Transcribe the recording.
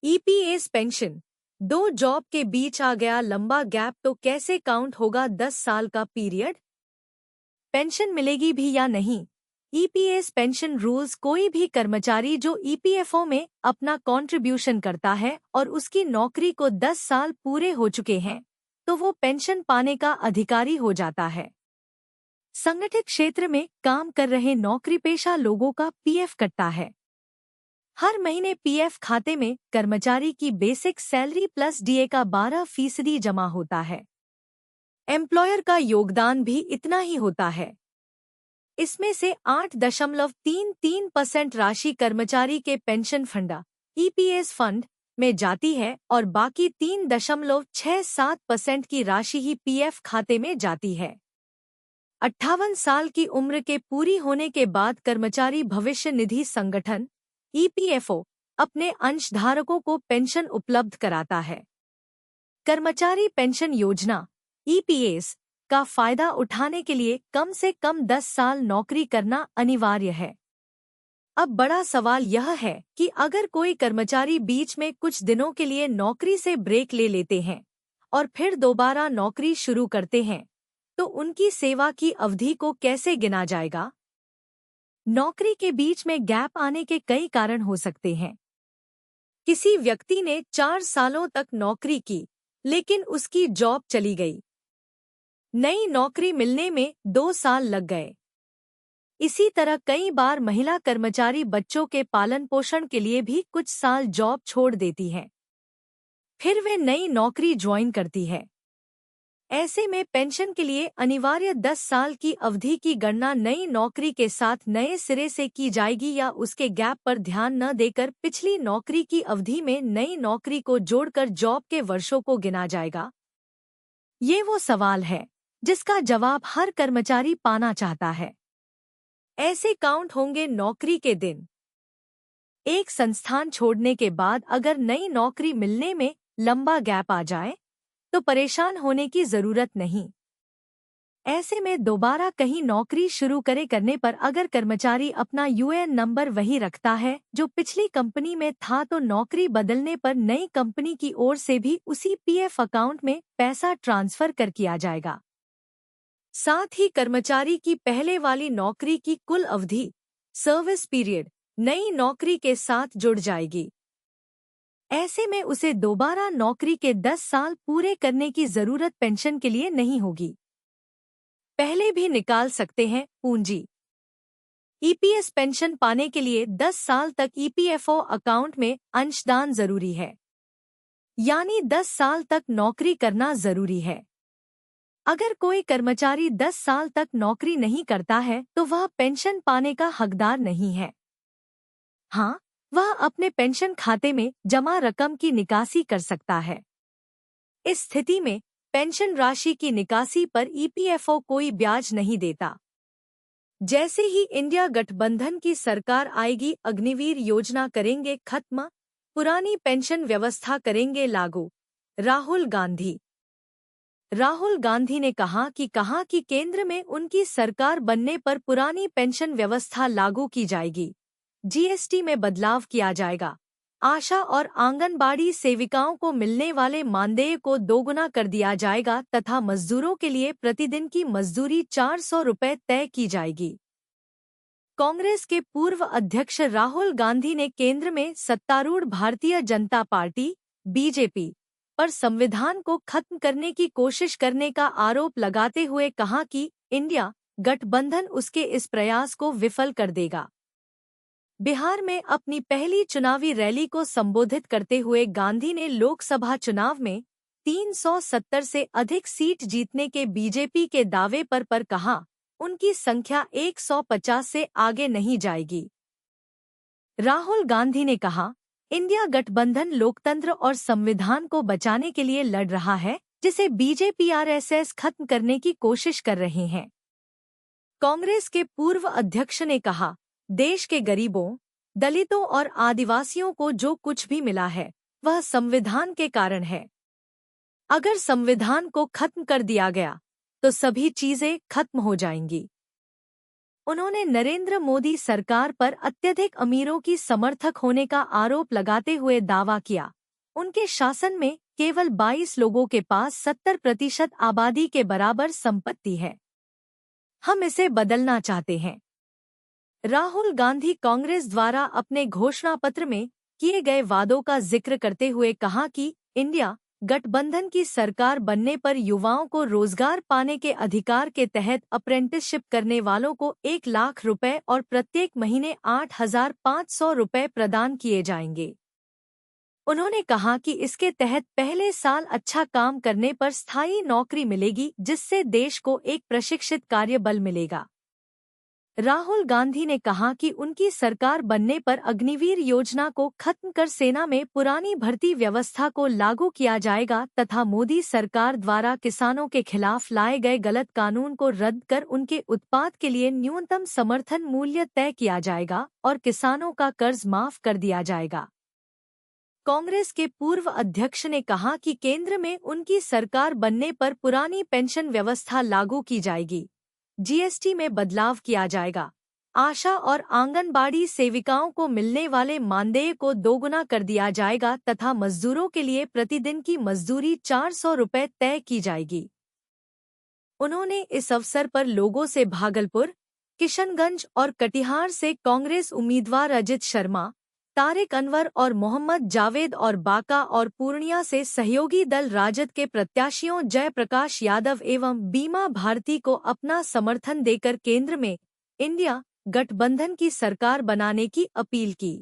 EPS pension, दो job के बीच आ गया लंबा गैप तो कैसे काउंट होगा 10 साल का पीरियड? पेंशन मिलेगी भी या नहीं? ईपीएस पेंशन रूल्स कोई भी कर्मचारी जो ईपीएफओ में अपना कंट्रीब्यूशन करता है और उसकी नौकरी को 10 साल पूरे हो चुके हैं तो वो पेंशन पाने का अधिकारी हो जाता है। संगठित क्षेत्र में काम कर रहे नौकरी पेशा लोगों का पीएफ कटता है। हर महीने पीएफ खाते में कर्मचारी की बेसिक सैलरी प्लस डीए का 12% जमा होता है। एम्प्लॉयर का योगदान भी इतना ही होता है। इसमें से 8.33% राशि कर्मचारी के पेंशन फंड ईपीएस फंड में जाती है और बाकी 3.67% की राशि ही पीएफ खाते में जाती है। 58 साल की उम्र के पूरी होने के बाद कर्मचारी भविष्य निधि संगठन ईपीएफओ अपने अंशधारकों को पेंशन उपलब्ध कराता है। कर्मचारी पेंशन योजना ईपीएस का फायदा उठाने के लिए कम से कम 10 साल नौकरी करना अनिवार्य है। अब बड़ा सवाल यह है कि अगर कोई कर्मचारी बीच में कुछ दिनों के लिए नौकरी से ब्रेक ले लेते हैं और फिर दोबारा नौकरी शुरू करते हैं तो उनकी सेवा की अवधि को कैसे गिना जाएगा? नौकरी के बीच में गैप आने के कई कारण हो सकते हैं। किसी व्यक्ति ने 4 सालों तक नौकरी की लेकिन उसकी जॉब चली गई। नई नौकरी मिलने में 2 साल लग गए। इसी तरह कई बार महिला कर्मचारी बच्चों के पालन पोषण के लिए भी कुछ साल जॉब छोड़ देती है, फिर वे नई नौकरी ज्वाइन करती है। ऐसे में पेंशन के लिए अनिवार्य 10 साल की अवधि की गणना नई नौकरी के साथ नए सिरे से की जाएगी या उसके गैप पर ध्यान न देकर पिछली नौकरी की अवधि में नई नौकरी को जोड़कर जॉब के वर्षों को गिना जाएगा? ये वो सवाल है जिसका जवाब हर कर्मचारी पाना चाहता है। ऐसे काउंट होंगे नौकरी के दिन। एक संस्थान छोड़ने के बाद अगर नई नौकरी मिलने में लंबा गैप आ जाए तो परेशान होने की जरूरत नहीं। ऐसे में दोबारा कहीं नौकरी शुरू करने पर अगर कर्मचारी अपना यूएएन नंबर वही रखता है जो पिछली कंपनी में था तो नौकरी बदलने पर नई कंपनी की ओर से भी उसी पीएफ अकाउंट में पैसा ट्रांसफर कर किया जाएगा। साथ ही कर्मचारी की पहले वाली नौकरी की कुल अवधि सर्विस पीरियड नई नौकरी के साथ जुड़ जाएगी। ऐसे में उसे दोबारा नौकरी के 10 साल पूरे करने की जरूरत पेंशन के लिए नहीं होगी। पहले भी निकाल सकते हैं पूंजी। ईपीएस पेंशन पाने के लिए 10 साल तक ईपीएफओ अकाउंट में अंशदान जरूरी है, यानी 10 साल तक नौकरी करना जरूरी है। अगर कोई कर्मचारी 10 साल तक नौकरी नहीं करता है तो वह पेंशन पाने का हकदार नहीं है। हाँ, वह अपने पेंशन खाते में जमा रकम की निकासी कर सकता है। इस स्थिति में पेंशन राशि की निकासी पर ईपीएफओ कोई ब्याज नहीं देता। जैसे ही इंडिया गठबंधन की सरकार आएगी, अग्निवीर योजना करेंगे खत्म, पुरानी पेंशन व्यवस्था करेंगे लागू। राहुल गांधी ने कहा कि केंद्र में उनकी सरकार बनने पर पुरानी पेंशन व्यवस्था लागू की जाएगी, जीएसटी में बदलाव किया जाएगा, आशा और आंगनबाड़ी सेविकाओं को मिलने वाले मानदेय को दोगुना कर दिया जाएगा तथा मजदूरों के लिए प्रतिदिन की मजदूरी 400 रुपए तय की जाएगी। कांग्रेस के पूर्व अध्यक्ष राहुल गांधी ने केंद्र में सत्तारूढ़ भारतीय जनता पार्टी बीजेपी पर संविधान को खत्म करने की कोशिश करने का आरोप लगाते हुए कहा कि इंडिया गठबंधन उसके इस प्रयास को विफल कर देगा। बिहार में अपनी पहली चुनावी रैली को संबोधित करते हुए गांधी ने लोकसभा चुनाव में 370 से अधिक सीट जीतने के बीजेपी के दावे पर कहा, उनकी संख्या 150 से आगे नहीं जाएगी। राहुल गांधी ने कहा, इंडिया गठबंधन लोकतंत्र और संविधान को बचाने के लिए लड़ रहा है, जिसे बीजेपी आरएसएस खत्म करने की कोशिश कर रहे हैं। कांग्रेस के पूर्व अध्यक्ष ने कहा, देश के गरीबों, दलितों और आदिवासियों को जो कुछ भी मिला है वह संविधान के कारण है। अगर संविधान को खत्म कर दिया गया तो सभी चीजें खत्म हो जाएंगी। उन्होंने नरेंद्र मोदी सरकार पर अत्यधिक अमीरों की समर्थक होने का आरोप लगाते हुए दावा किया, उनके शासन में केवल 22 लोगों के पास 70% आबादी के बराबर संपत्ति है। हम इसे बदलना चाहते हैं। राहुल गांधी कांग्रेस द्वारा अपने घोषणा पत्र में किए गए वादों का जिक्र करते हुए कहा कि इंडिया गठबंधन की सरकार बनने पर युवाओं को रोजगार पाने के अधिकार के तहत अप्रेंटिसशिप करने वालों को 1 लाख रुपए और प्रत्येक महीने 8,500 रुपए प्रदान किए जाएंगे। उन्होंने कहा कि इसके तहत पहले साल अच्छा काम करने पर स्थायी नौकरी मिलेगी, जिससे देश को एक प्रशिक्षित कार्यबल मिलेगा। राहुल गांधी ने कहा कि उनकी सरकार बनने पर अग्निवीर योजना को खत्म कर सेना में पुरानी भर्ती व्यवस्था को लागू किया जाएगा तथा मोदी सरकार द्वारा किसानों के खिलाफ लाए गए गलत कानून को रद्द कर उनके उत्पाद के लिए न्यूनतम समर्थन मूल्य तय किया जाएगा और किसानों का कर्ज माफ कर दिया जाएगा। कांग्रेस के पूर्व अध्यक्ष ने कहा कि केंद्र में उनकी सरकार बनने पर पुरानी पेंशन व्यवस्था लागू की जाएगी, जीएसटी में बदलाव किया जाएगा, आशा और आंगनबाड़ी सेविकाओं को मिलने वाले मानदेय को दोगुना कर दिया जाएगा तथा मजदूरों के लिए प्रतिदिन की मजदूरी 400 रुपए तय की जाएगी। उन्होंने इस अवसर पर लोगों से भागलपुर, किशनगंज और कटिहार से कांग्रेस उम्मीदवार अजित शर्मा, तारिक अनवर और मोहम्मद जावेद और बांका और पूर्णिया से सहयोगी दल राजद के प्रत्याशियों जयप्रकाश यादव एवं बीमा भारती को अपना समर्थन देकर केंद्र में इंडिया गठबंधन की सरकार बनाने की अपील की।